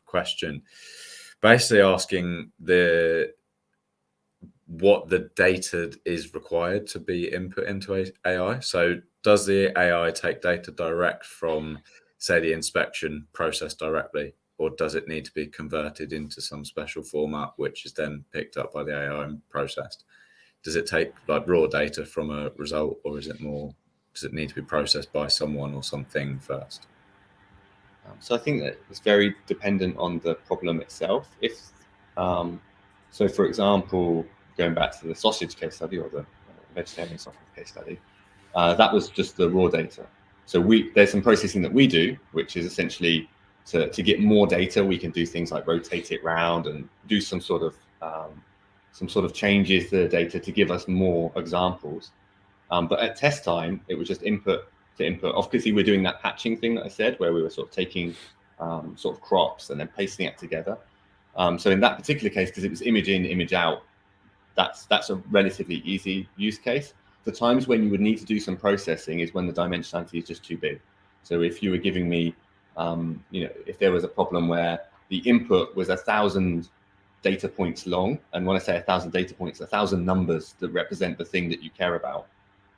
question, basically asking what the data is required to be input into AI. So does the AI take data direct from, say, the inspection process directly, or does it need to be converted into some special format which is then picked up by the AI and processed? Does it take like raw data from a result, or does it need to be processed by someone or something first? So I think that it's very dependent on the problem itself. So for example, going back to the sausage case study or the vegetarian sausage case study, that was just the raw data. So there's some processing that we do, which is essentially to get more data. We can do things like rotate it round and do some sort of changes to the data to give us more examples. But at test time, it was just input to input. Obviously, we're doing that patching thing that I said, where we were sort of taking sort of crops and then pasting it together. So in that particular case, because it was image in, image out, that's a relatively easy use case. The times when you would need to do some processing is when the dimensionality is just too big. So if you were giving me, if there was a problem where the input was 1,000 data points long, and when I say 1,000 data points, 1,000 numbers that represent the thing that you care about,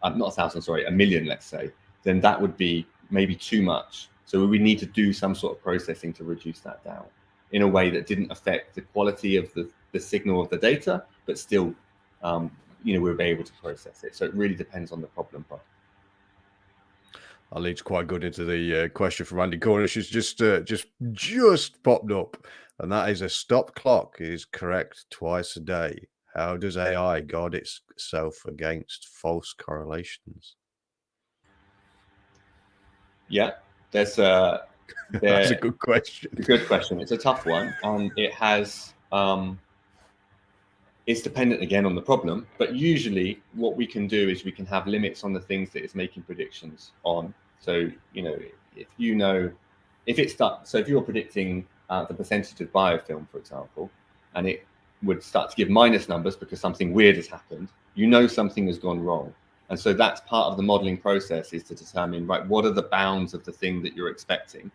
not 1,000, sorry, 1,000,000, let's say, then that would be maybe too much. So we need to do some sort of processing to reduce that down in a way that didn't affect the quality of the signal of the data, but still, we'll be able to process it. So it really depends on the problem. That leads quite good into the question from Andy Cornish. It's just popped up, and that is: a stop clock is correct twice a day. How does AI guard itself against false correlations? Yeah, that's a good question. A good question. It's a tough one, and it's dependent again on the problem. But usually, what we can do is we can have limits on the things that it's making predictions on. So if you're predicting the percentage of biofilm, for example, and it would start to give minus numbers because something weird has happened, something has gone wrong. And so that's part of the modeling process, is to determine, right, what are the bounds of the thing that you're expecting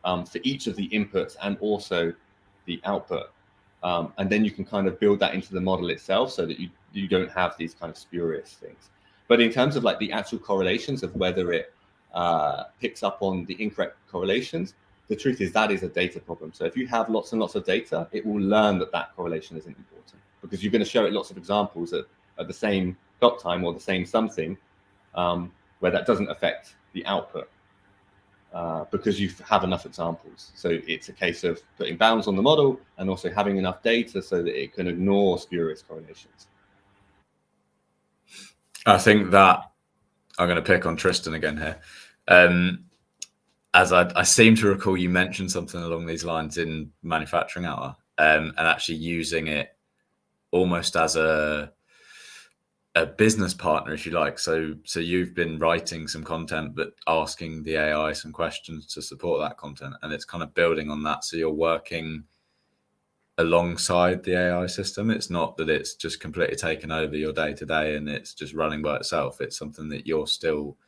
for each of the inputs and also the output. And then you can kind of build that into the model itself so that you don't have these kind of spurious things. But in terms of like the actual correlations of whether it picks up on the incorrect correlations, the truth is that is a data problem. So if you have lots and lots of data, it will learn that correlation isn't important, because you're going to show it lots of examples at the same clock time or the same something where that doesn't affect the output because you have enough examples. So it's a case of putting bounds on the model and also having enough data so that it can ignore spurious correlations. I think that I'm going to pick on Tristan again here. As I seem to recall, you mentioned something along these lines in Manufacturing Hour, and actually using it almost as a business partner, if you like. So you've been writing some content, but asking the AI some questions to support that content, and it's kind of building on that. So you're working alongside the AI system. It's not that it's just completely taken over your day to day and it's just running by itself. It's something that you're still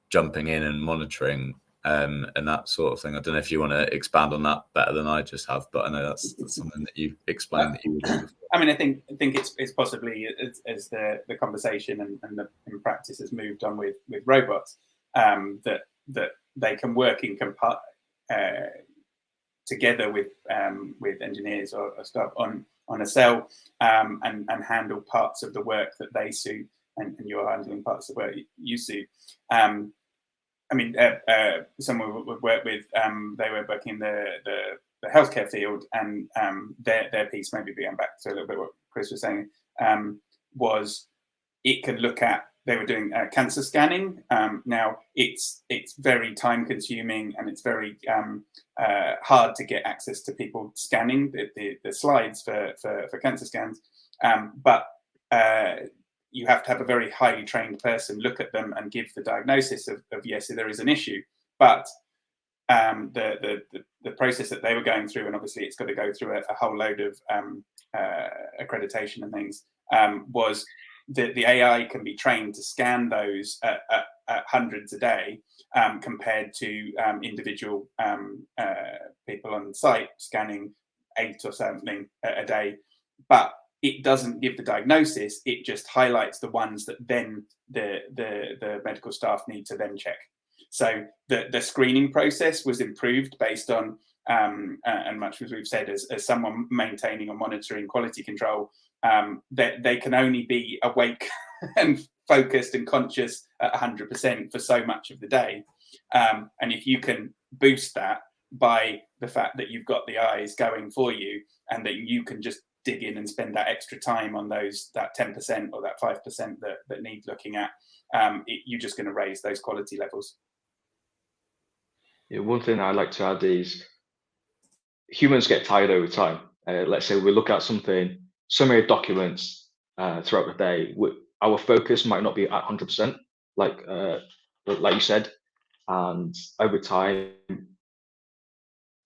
jumping in and monitoring and that sort of thing. I don't know if you want to expand on that better than I just have, but I know that's something that you explained that you would do before. I mean, I think it's possibly as the conversation and the in practice has moved on with robots, that they can work in together with engineers or staff on a cell, and handle parts of the work that they suit, and you're handling parts of the work you suit. I mean, someone we've worked with, they were working in the healthcare field, and their piece, maybe going back to a little bit what Chris was saying, was it could look at, they were doing cancer scanning. Now it's very time consuming, and it's very hard to get access to people scanning the slides for cancer scans, but you have to have a very highly trained person look at them and give the diagnosis of yes, there is an issue. But the process that they were going through, and obviously it's got to go through a whole load of accreditation and things, was the AI can be trained to scan those at hundreds a day, compared to individual people on site scanning 8 or something a day. But it doesn't give the diagnosis, it just highlights the ones that then the medical staff need to then check. So the screening process was improved based on, and much as we've said, as someone maintaining or monitoring quality control, that they can only be awake and focused and conscious at 100% for so much of the day. And if you can boost that by the fact that you've got the eyes going for you, and that you can just dig in and spend that extra time on that 10% or that 5% that need looking at, you're just going to raise those quality levels. Yeah, one thing I'd like to add is humans get tired over time. Let's say we look at something, so many documents throughout the day, our focus might not be at 100%, like you said, and over time,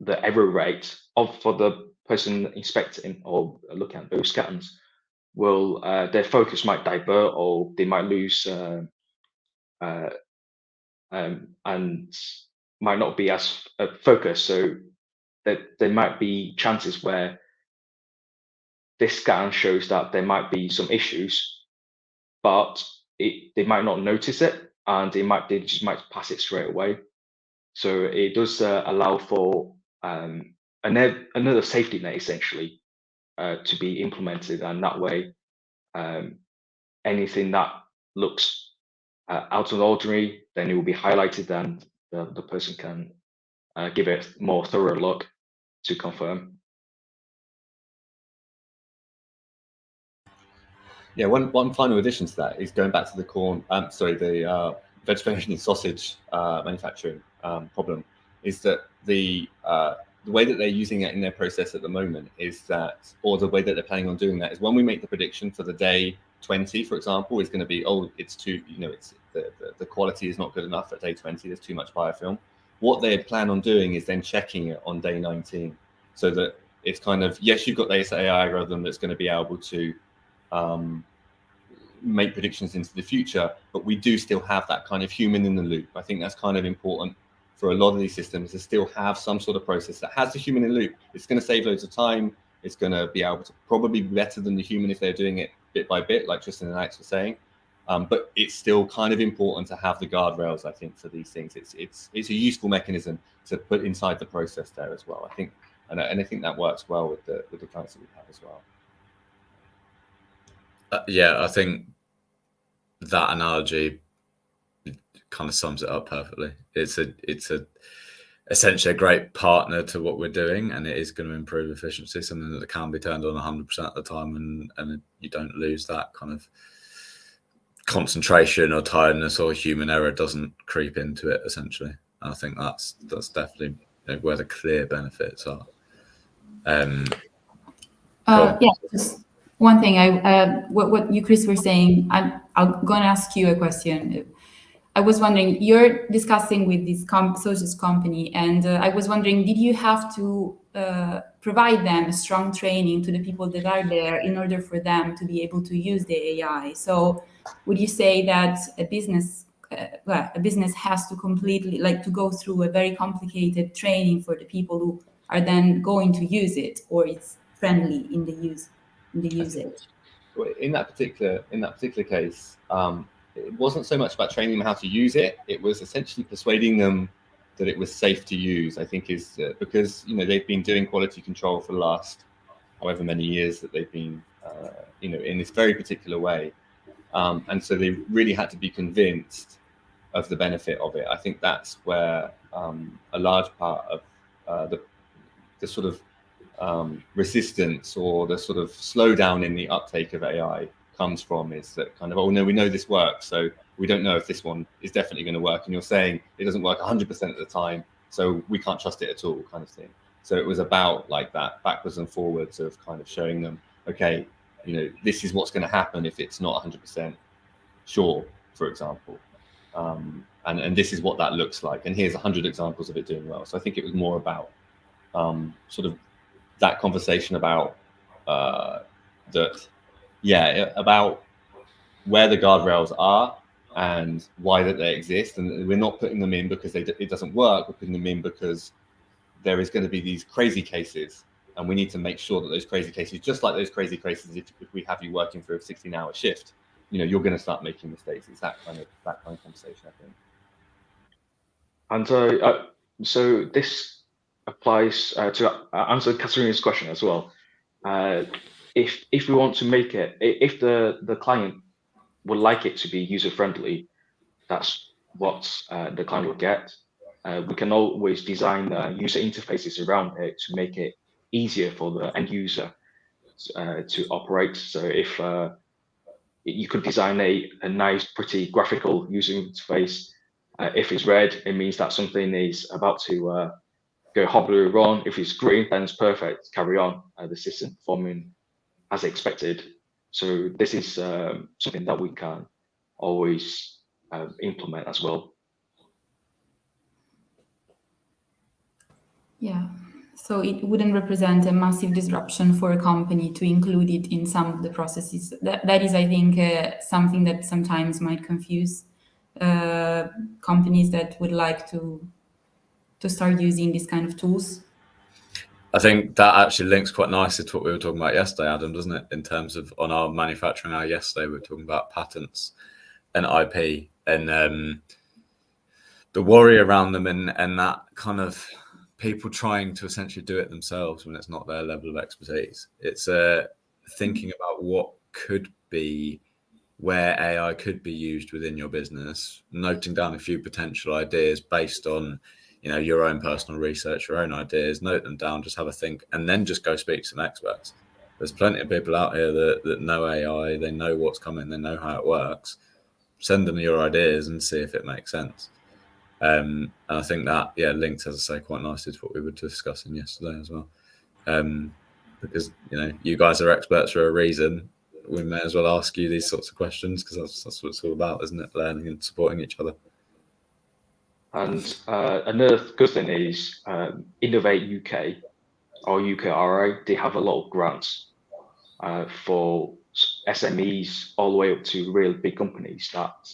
the error rate for the person inspecting or looking at those scans will, their focus might divert, or they might lose and might not be as focused. So that there might be chances where this scan shows that there might be some issues, but they might not notice it, and they just might pass it straight away. So it does allow for another safety net, essentially, to be implemented, and that way anything that looks out of the ordinary, then it will be highlighted, and the person can give it a more thorough look to confirm. Yeah, one final addition to that is going back to the vegetarian sausage manufacturing problem, is that the way that they're using it in their process at the moment is that, or the way that they're planning on doing that, is when we make the prediction for the day 20, for example, is going to be, it's too, it's the quality is not good enough at day 20, there's too much biofilm. What they plan on doing is then checking it on day 19, so that it's kind of, yes, you've got this AI algorithm that's going to be able to make predictions into the future, but we do still have that kind of human in the loop. I think that's kind of important for a lot of these systems, to still have some sort of process that has the human in the loop. It's going to save loads of time. It's going to be able to probably be better than the human if they're doing it bit by bit, like Tristan and Alex were saying. But it's still kind of important to have the guardrails, I think, for these things. It's a useful mechanism to put inside the process there as well, I think, and I think that works well with the clients that we have as well. Yeah, I think that analogy kind of sums it up perfectly. It's essentially a great partner to what we're doing, and it is going to improve efficiency, something that can be turned on 100% of the time, and you don't lose that kind of concentration or tiredness, or human error doesn't creep into it, essentially. And I think that's definitely where the clear benefits are. Yeah, just one thing. What you, Chris, were saying, I'm going to ask you a question. I was wondering, you're discussing with this sausage company, and I was wondering, did you have to provide them strong training to the people that are there in order for them to be able to use the AI? So would you say that a business a business has to completely to go through a very complicated training for the people who are then going to use it, or it's friendly in the usage. In that particular case, it wasn't so much about training them how to use it. It was essentially persuading them that it was safe to use. I think is because they've been doing quality control for the last however many years that they've been in this very particular way, and so they really had to be convinced of the benefit of it. I think that's where a large part of the sort of resistance or the sort of slowdown in the uptake of AI comes from, is that kind of, oh no, we know this works, so we don't know if this one is definitely going to work, and you're saying it doesn't work 100% of the time, so we can't trust it at all, kind of thing. So it was about like that backwards and forwards of kind of showing them, okay, this is what's going to happen if it's not 100% sure, for example, and this is what that looks like, and here's 100 examples of it doing well. So I think it was more about sort of that conversation about about where the guardrails are and why that they exist, and we're not putting them in because it doesn't work. We're putting them in because there is going to be these crazy cases, and we need to make sure that those crazy cases, just like those crazy cases, if we have you working for a 16-hour shift, you're going to start making mistakes. It's that kind of conversation, I think. And so this applies to answer Katerina's question as well. If we want to make it, if the client would like it to be user friendly, that's what the client will get. We can always design user interfaces around it to make it easier for the end user to operate. So if you could design a nice, pretty graphical user interface. If it's red, it means that something is about to go horribly wrong. If it's green, then it's perfect. Carry on. The system performing as expected. So this is something that we can always implement as well. Yeah. So it wouldn't represent a massive disruption for a company to include it in some of the processes. That is, I think, something that sometimes might confuse companies that would like to start using these kind of tools. I think that actually links quite nicely to what we were talking about yesterday, Adam, doesn't it? In terms of on our manufacturing hour yesterday, we were talking about patents and IP and the worry around them and that kind of people trying to essentially do it themselves when it's not their level of expertise. It's thinking about what could be, where AI could be used within your business, noting down a few potential ideas based on your own personal research, your own ideas, note them down, just have a think, and then just go speak to some experts. There's plenty of people out here that know AI, they know what's coming, they know how it works. Send them your ideas and see if it makes sense. And I think that, links, as I say, quite nicely to what we were discussing yesterday as well. Because, you guys are experts for a reason. We may as well ask you these sorts of questions because that's what it's all about, isn't it? Learning and supporting each other. And another good thing is Innovate UK or UKRI, they have a lot of grants for SMEs all the way up to real big companies that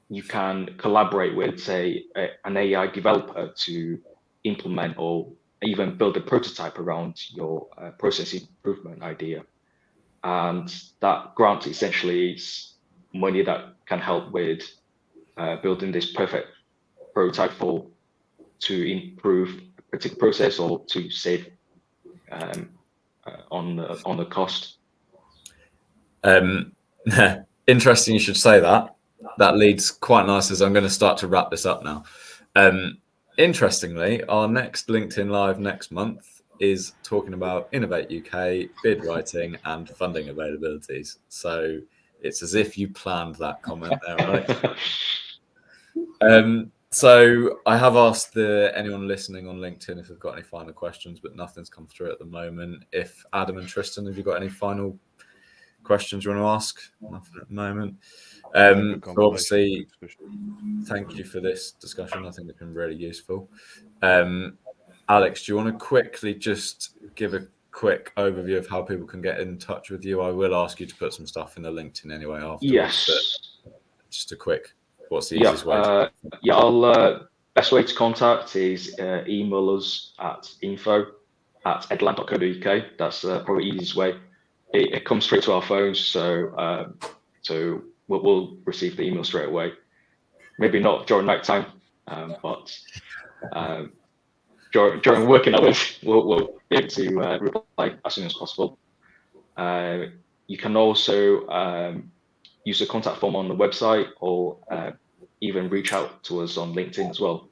you can collaborate with, say, an AI developer to implement or even build a prototype around your process improvement idea. And that grant essentially is money that can help with building this perfect prototype to improve a particular process or to save on the cost. Interesting you should say that. That leads quite nice as I'm going to start to wrap this up now. Interestingly, our next LinkedIn Live next month is talking about Innovate UK, bid writing and funding availabilities. So it's as if you planned that comment there, right? So I have asked anyone listening on LinkedIn if they've got any final questions, but nothing's come through at the moment. If Adam and Tristan, have you got any final questions you want to ask? Nothing at the moment. So obviously, thank you for this discussion. I think it's been really useful. Alex, do you want to quickly just give a quick overview of how people can get in touch with you? I will ask you to put some stuff in the LinkedIn anyway afterwards. Yes. Just a quick What's the easiest way? Best way to contact is email us at info@edland.co.uk. That's probably the easiest way. It comes straight to our phones, so we'll receive the email straight away. Maybe not during night time, but during working hours, we'll be able to reply as soon as possible. You can also use the contact form on the website, or even reach out to us on LinkedIn as well.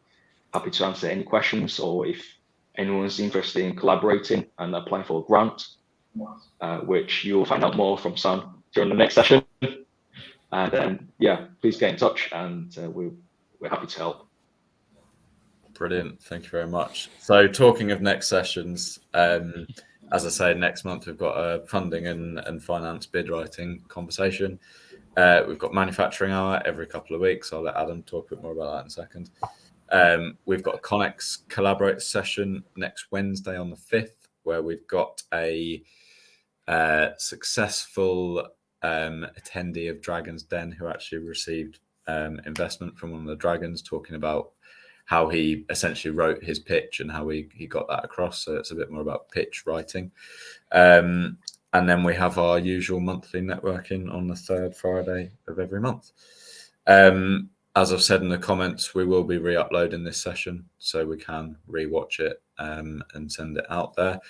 Happy to answer any questions, or if anyone's interested in collaborating and applying for a grant, which you will find out more from Sam during the next session. And then, please get in touch, and we're happy to help. Brilliant. Thank you very much. So talking of next sessions, as I say, next month we've got a funding and finance bid writing conversation. We've got manufacturing hour every couple of weeks. I'll let Adam talk a bit more about that in a second. We've got a ConeX Collaborate session next Wednesday on the 5th, where we've got a successful attendee of Dragon's Den who actually received investment from one of the dragons, talking about how he essentially wrote his pitch and how he got that across. So it's a bit more about pitch writing. And then we have our usual monthly networking on the 3rd Friday of every month. As I've said in the comments, we will be re-uploading this session so we can re-watch it and send it out there.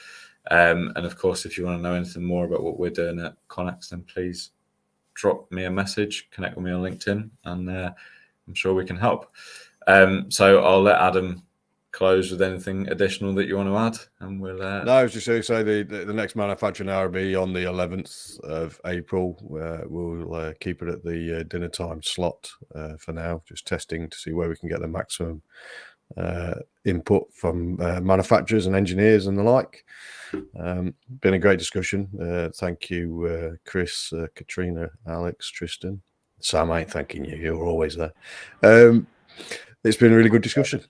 And of course, if you want to know anything more about what we're doing at ConeX, then please drop me a message, connect with me on LinkedIn, and I'm sure we can help. So I'll let Adam close with anything additional that you want to add, and we'll. No, I was just going to say the next manufacturing hour will be on the 11th of April. We'll keep it at the dinner time slot for now, just testing to see where we can get the maximum input from manufacturers and engineers and the like. Been a great discussion. Thank you, Chris, Katrina, Alex, Tristan. Sam, I ain't thanking you. You're always there. It's been a really good discussion.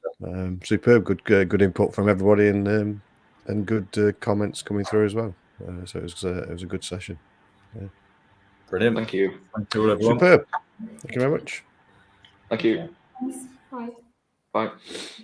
Superb, good input from everybody, and good comments coming through as well. So it was a good session. Yeah. Brilliant. Thank you. Thank you all, everyone. Superb. Thank you very much. Thank you. Thanks. Bye. Bye.